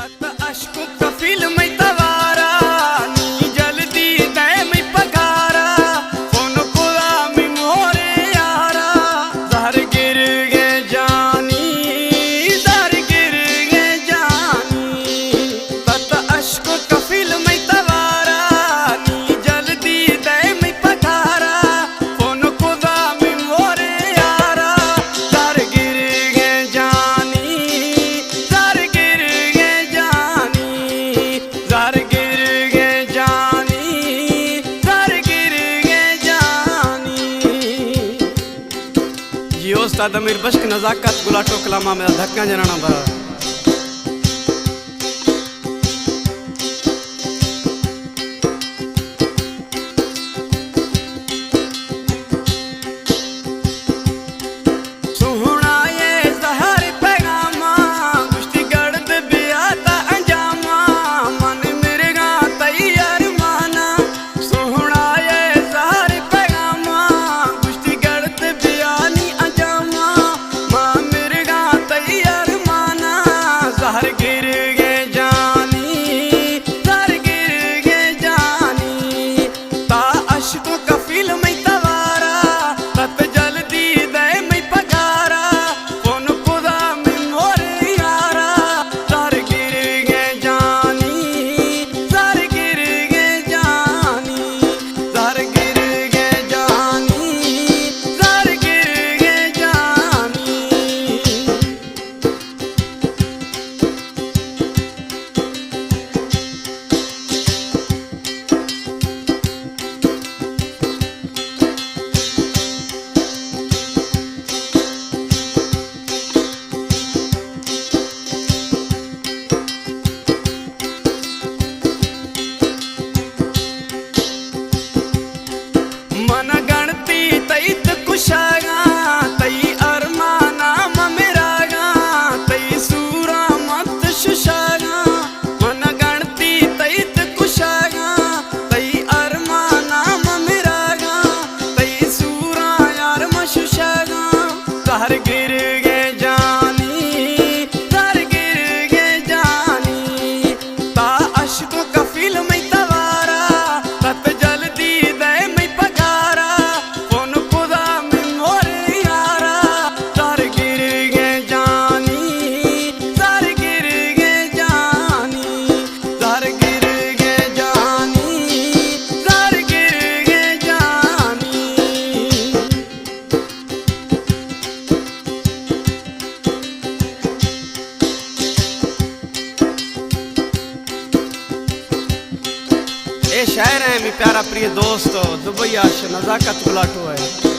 तत अश्क कफिल में तवारा नी जल्दी दे में पगारा फोन खुदा में मोरे यारा जहर गिर गए जानी जहर गिर गए जानी तत अश्क कफिल में तवारा नी जल्दी दे में पगारा फोन खुदा में मोरे यारा जहर गिर गए जानी जहर गिर गए जानी जहर गिर गए जानी जहर गिर गए जानी। जी उस्ताद अमीर बश्क नजाकत गुला टोकलामा में धक्का जनाना भरा जहर गिर गए जानी जहर गिर गए जानी ता अश्क कफिल में तवारा तत जल्दी दे में पगारा फोन खुदा में मोरे यारा जहर गिर गए जानी जहर गिर गए जानी जहर गिर गए जानी जहर गिर गए जानी। ये शायर है मेरे प्यारा प्रिय दोस्त दुबई आश नजाकत गुलाटो है।